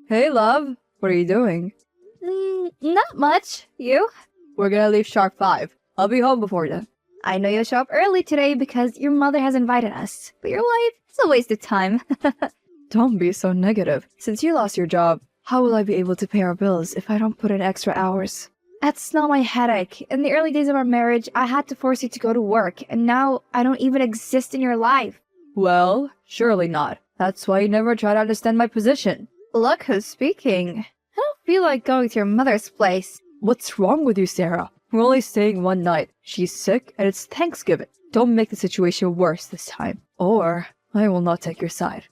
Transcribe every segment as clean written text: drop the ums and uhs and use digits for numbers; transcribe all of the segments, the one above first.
Hey, love. What are you doing? Not much. You? We're gonna leave sharp 5. I'll be home before then. I know you'll show up early today because your mother has invited us. But your wife is a waste of time. Don't be so negative. Since you lost your job, how will I be able to pay our bills if I don't put in extra hours? That's not my headache. In the early days of our marriage, I had to force you to go to work, and now I don't even exist in your life. Well, surely not. That's why you never try to understand my position. Look who's speaking. I don't feel like going to your mother's place. What's wrong with you, Sarah? We're only staying one night. She's sick, and it's Thanksgiving. Don't make the situation worse this time, or I will not take your side.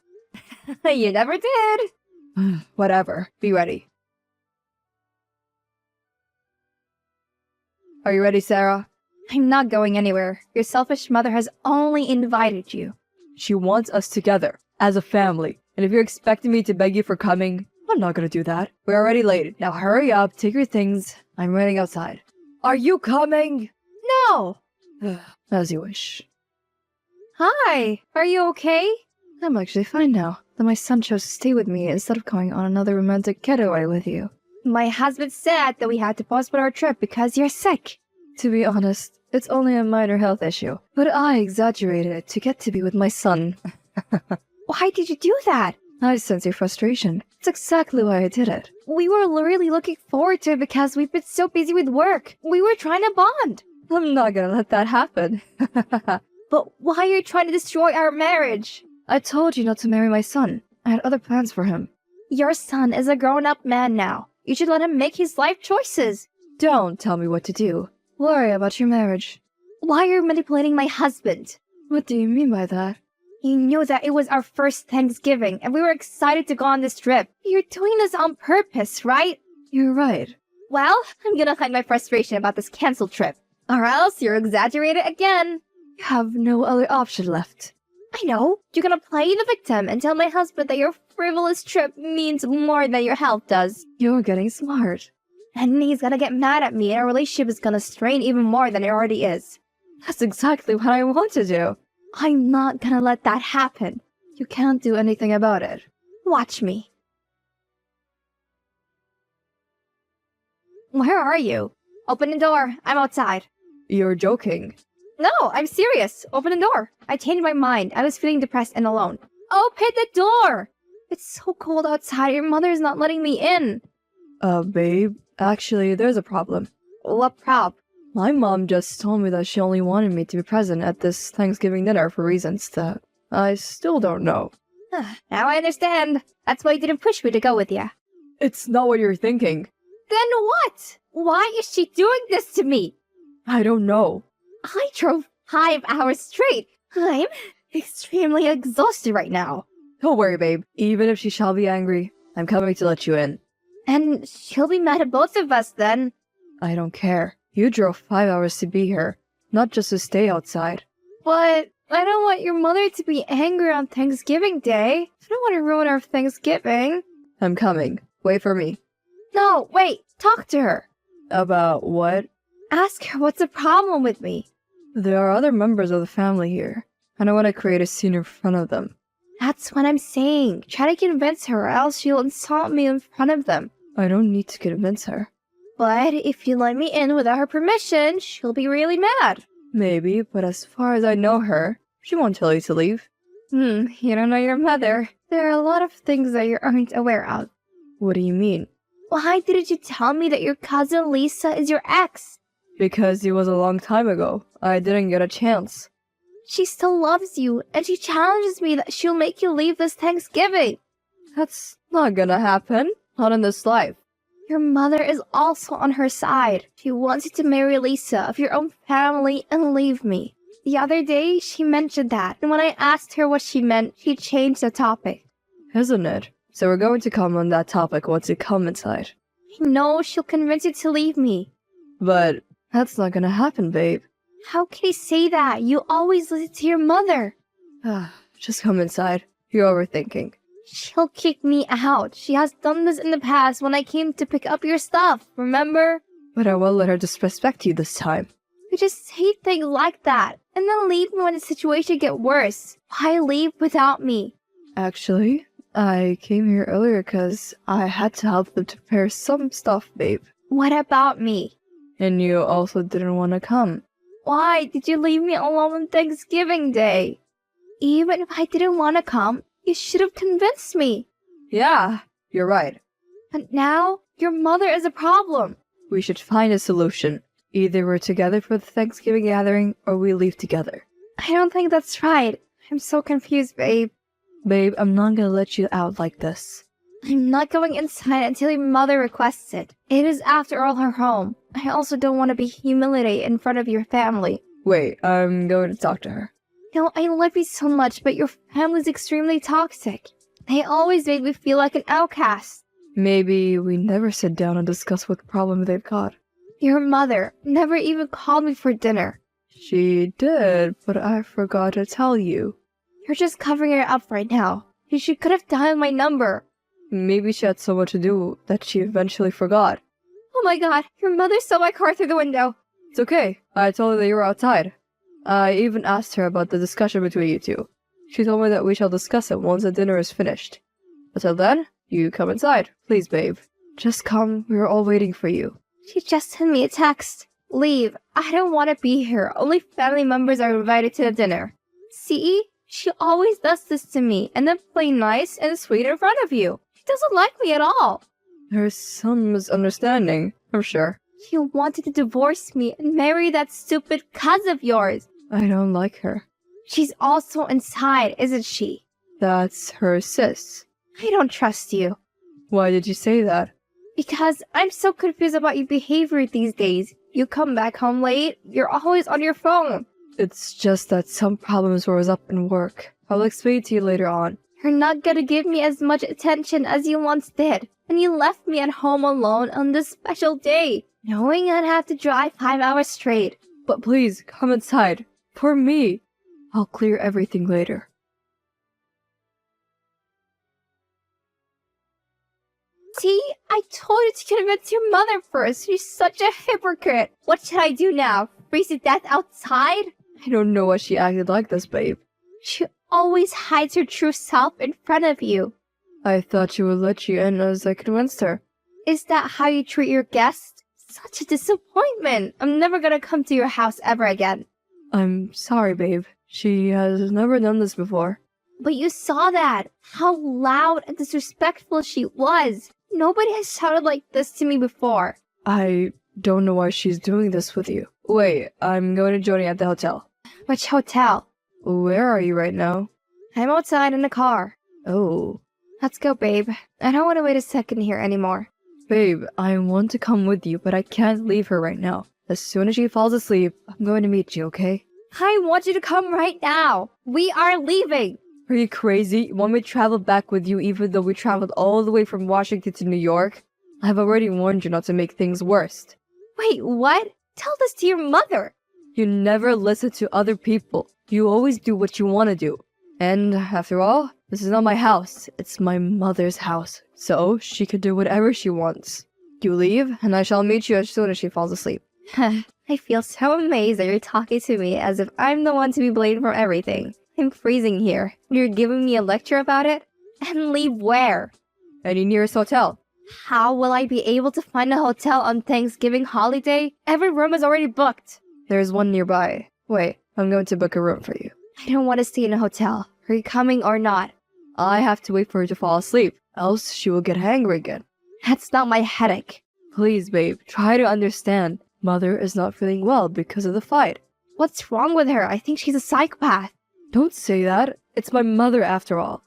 You never did. Whatever. Be ready. Are you ready, Sarah? I'm not going anywhere. Your selfish mother has only invited you. She wants us together, as a family. And if you're expecting me to beg you for coming, I'm not gonna do that. We're already late. Now hurry up, take your things. I'm waiting outside. Are you coming? No! As you wish. Hi! Are you okay? I'm actually fine now, that my son chose to stay with me instead of going on another romantic getaway with you. My husband said that we had to postpone our trip because you're sick. To be honest, it's only a minor health issue, but I exaggerated it to get to be with my son. Why did you do that? I sense your frustration. It's exactly why I did it. We were really looking forward to it because we've been so busy with work. We were trying to bond. I'm not gonna let that happen. But why are you trying to destroy our marriage? I told you not to marry my son. I had other plans for him. Your son is a grown-up man now. You should let him make his life choices. Don't tell me what to do. Worry about your marriage. Why are you manipulating my husband? What do you mean by that? You knew that it was our first Thanksgiving, and we were excited to go on this trip. You're doing this on purpose, right? You're right. Well, I'm gonna hide my frustration about this canceled trip. Or else you're exaggerating again. You have no other option left. I know. You're gonna play the victim and tell my husband that your frivolous trip means more than your health does. You're getting smart. And he's gonna get mad at me, and our relationship is gonna strain even more than it already is. That's exactly what I want to do. I'm not gonna let that happen. You can't do anything about it. Watch me. Where are you? Open the door. I'm outside. You're joking. No, I'm serious. Open the door. I changed my mind. I was feeling depressed and alone. Open the door! It's so cold outside. Your mother is not letting me in. Babe, actually, there's a problem. What prob? My mom just told me that she only wanted me to be present at this Thanksgiving dinner for reasons that I still don't know. Now I understand. That's why you didn't push me to go with you. It's not what you're thinking. Then what? Why is she doing this to me? I don't know. I drove 5 hours straight. I'm extremely exhausted right now. Don't worry, babe. Even if she shall be angry, I'm coming to let you in. And she'll be mad at both of us then. I don't care. You drove 5 hours to be here, not just to stay outside. But I don't want your mother to be angry on Thanksgiving Day. I don't want to ruin our Thanksgiving. I'm coming. Wait for me. No, wait. Talk to her. About what? Ask her what's the problem with me. There are other members of the family here. I don't want to create a scene in front of them. That's what I'm saying. Try to convince her or else she'll insult me in front of them. I don't need to convince her. But if you let me in without her permission, she'll be really mad. Maybe, but as far as I know her, she won't tell you to leave. You don't know your mother. There are a lot of things that you aren't aware of. What do you mean? Why didn't you tell me that your cousin Lisa is your ex? Because it was a long time ago. I didn't get a chance. She still loves you, and she challenges me that she'll make you leave this Thanksgiving. That's not gonna happen. Not in this life. Your mother is also on her side. She wants you to marry Lisa of your own family and leave me. The other day, she mentioned that, and when I asked her what she meant, she changed the topic. Isn't it? So we're going to come on that topic once you come inside. I know she'll convince you to leave me. But that's not gonna happen, babe. How can you say that? You always listen to your mother. Just come inside. You're overthinking. She'll kick me out. She has done this in the past when I came to pick up your stuff, remember? But I won't let her disrespect you this time. You just say things like that, and then leave me when the situation gets worse. Why leave without me? Actually, I came here earlier because I had to help them to prepare some stuff, babe. What about me? And you also didn't want to come. Why did you leave me alone on Thanksgiving Day? Even if I didn't want to come, you should have convinced me. Yeah, you're right. But now, your mother is a problem. We should find a solution. Either we're together for the Thanksgiving gathering, or we leave together. I don't think that's right. I'm so confused, babe. Babe, I'm not gonna let you out like this. I'm not going inside until your mother requests it. It is, after all, her home. I also don't want to be humiliated in front of your family. Wait, I'm going to talk to her. No, I love you so much, but your family's extremely toxic. They always make me feel like an outcast. Maybe we never sit down and discuss what problem they've got. Your mother never even called me for dinner. She did, but I forgot to tell you. You're just covering her up right now. She could have dialed my number. Maybe she had so much to do that she eventually forgot. Oh my god, your mother saw my car through the window. It's okay. I told her that you were outside. I even asked her about the discussion between you two. She told me that we shall discuss it once the dinner is finished. Until then, you come inside. Please, babe. Just come. We are all waiting for you. She just sent me a text. Leave. I don't want to be here. Only family members are invited to the dinner. See? She always does this to me and then play nice and sweet in front of you. She doesn't like me at all. There's some misunderstanding, I'm sure. She wanted to divorce me and marry that stupid cousin of yours. I don't like her. She's also inside, isn't she? That's her sis. I don't trust you. Why did you say that? Because I'm so confused about your behavior these days. You come back home late, you're always on your phone. It's just that some problems rose up in work. I'll explain to you later on. You're not gonna give me as much attention as you once did. And you left me at home alone on this special day, knowing I'd have to drive 5 hours straight. But please, come inside. For me. I'll clear everything later. See, I told you to convince your mother first. She's such a hypocrite. What should I do now? Freeze to death outside? I don't know why she acted like this, babe. She always hides her true self in front of you. I thought she would let you in as I convinced her. Is that how you treat your guests? Such a disappointment. I'm never gonna come to your house ever again. I'm sorry, babe. She has never done this before. But you saw that. How loud and disrespectful she was. Nobody has shouted like this to me before. I don't know why she's doing this with you. Wait, I'm going to join you at the hotel. Which hotel? Where are you right now? I'm outside in the car. Oh. Let's go, babe. I don't want to wait a second here anymore. Babe, I want to come with you, but I can't leave her right now. As soon as she falls asleep, I'm going to meet you, okay? I want you to come right now. We are leaving. Are you crazy? You want me to travel back with you even though we traveled all the way from Washington to New York? I've already warned you not to make things worse. Wait, what? Tell this to your mother. You never listen to other people. You always do what you want to do. And after all, this is not my house. It's my mother's house. So she can do whatever she wants. You leave, and I shall meet you as soon as she falls asleep. I feel so amazed that you're talking to me as if I'm the one to be blamed for everything. I'm freezing here. You're giving me a lecture about it? And leave where? Any nearest hotel? How will I be able to find a hotel on Thanksgiving holiday? Every room is already booked. There's one nearby. Wait, I'm going to book a room for you. I don't want to stay in a hotel. Are you coming or not? I have to wait for her to fall asleep, else she will get hangry again. That's not my headache. Please, babe, try to understand. Mother is not feeling well because of the fight. What's wrong with her? I think she's a psychopath. Don't say that. It's my mother after all.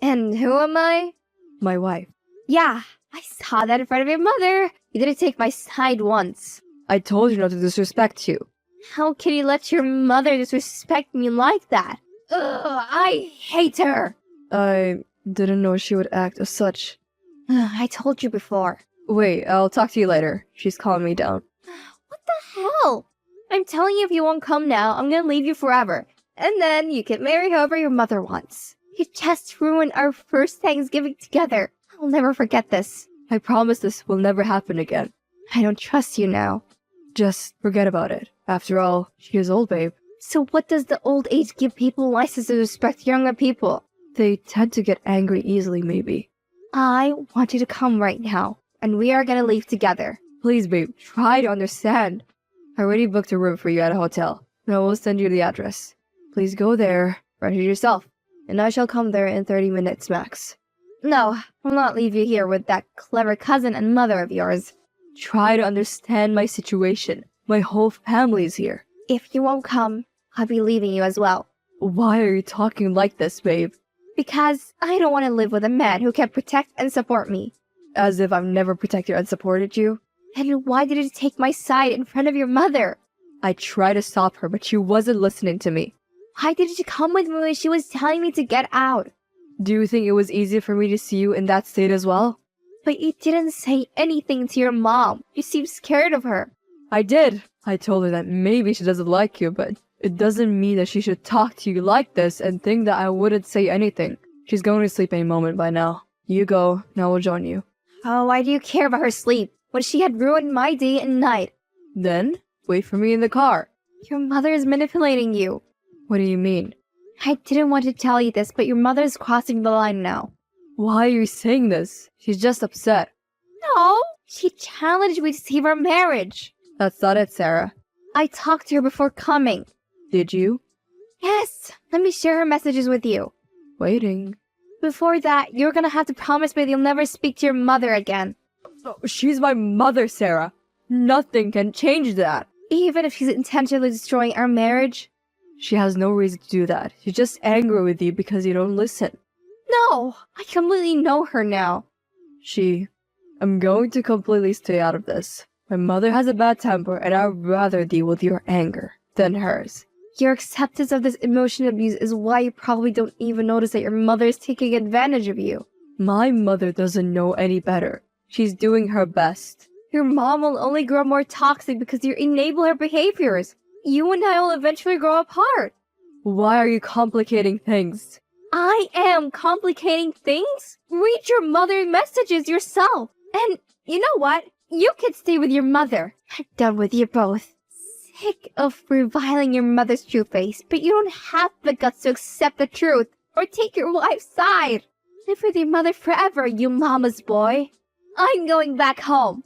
And who am I? My wife. Yeah, I saw that in front of your mother. You didn't take my side once. I told you not to disrespect you. How can you let your mother disrespect me like that? Ugh, I hate her. I didn't know she would act as such. I told you before. Wait, I'll talk to you later. She's calming me down. What the hell? I'm telling you, if you won't come now, I'm gonna leave you forever. And then you can marry whoever your mother wants. You just ruined our first Thanksgiving together. I'll never forget this. I promise this will never happen again. I don't trust you now. Just forget about it. After all, she is old, babe. So what does the old age give people license to respect younger people? They tend to get angry easily, maybe. I want you to come right now, and we are gonna leave together. Please, babe, try to understand. I already booked a room for you at a hotel. And I will send you the address. Please go there, rent it yourself, and I shall come there in 30 minutes max. No, I'll not leave you here with that clever cousin and mother of yours. Try to understand my situation. My whole family is here. If you won't come, I'll be leaving you as well. Why are you talking like this, babe? Because I don't want to live with a man who can protect and support me. As if I've never protected and supported you. And why did you take my side in front of your mother? I tried to stop her, but she wasn't listening to me. Why didn't you come with me when she was telling me to get out? Do you think it was easy for me to see you in that state as well? But you didn't say anything to your mom. You seemed scared of her. I did. I told her that maybe she doesn't like you, but it doesn't mean that she should talk to you like this and think that I wouldn't say anything. She's going to sleep any moment by now. You go, now we'll join you. Oh, why do you care about her sleep when she had ruined my day and night? Then, wait for me in the car. Your mother is manipulating you. What do you mean? I didn't want to tell you this, but your mother is crossing the line now. Why are you saying this? She's just upset. No, she challenged me to save our marriage. That's not it, Sarah. I talked to her before coming. Did you? Yes, let me share her messages with you. Waiting. Before that, you're gonna have to promise me that you'll never speak to your mother again. Oh, she's my mother, Sarah. Nothing can change that. Even if she's intentionally destroying our marriage? She has no reason to do that. She's just angry with you because you don't listen. No, I completely know her now. I'm going to completely stay out of this. My mother has a bad temper and I'd rather deal with your anger than hers. Your acceptance of this emotional abuse is why you probably don't even notice that your mother is taking advantage of you. My mother doesn't know any better. She's doing her best. Your mom will only grow more toxic because you enable her behaviors. You and I will eventually grow apart. Why are you complicating things? I am complicating things? Read your mother's messages yourself. And you know what? You can stay with your mother. I'm done with you both. Sick of reviling your mother's true face, but you don't have the guts to accept the truth or take your wife's side. Live with your mother forever, you mama's boy. I'm going back home.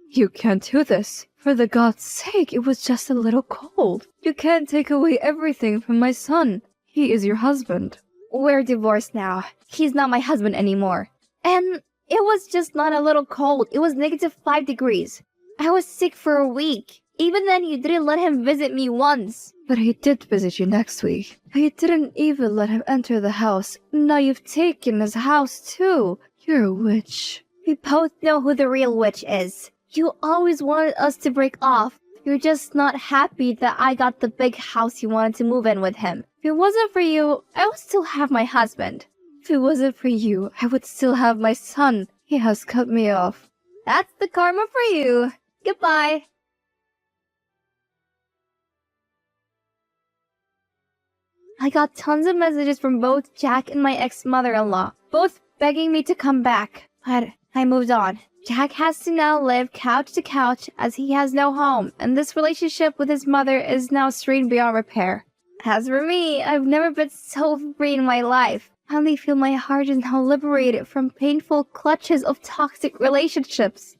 You can't do this. For the God's sake, it was just a little cold. You can't take away everything from my son. He is your husband. We're divorced now. He's not my husband anymore. And it was just not a little cold. It was -5 degrees. I was sick for a week. Even then, you didn't let him visit me once. But he did visit you next week. And you didn't even let him enter the house. Now you've taken his house too. You're a witch. We both know who the real witch is. You always wanted us to break off. You're just not happy that I got the big house you wanted to move in with him. If it wasn't for you, I would still have my husband. If it wasn't for you, I would still have my son. He has cut me off. That's the karma for you. Goodbye. I got tons of messages from both Jack and my ex-mother-in-law, both begging me to come back. But I moved on. Jack has to now live couch to couch as he has no home, and this relationship with his mother is now strained beyond repair. As for me, I've never been so free in my life. I only feel my heart is now liberated from painful clutches of toxic relationships.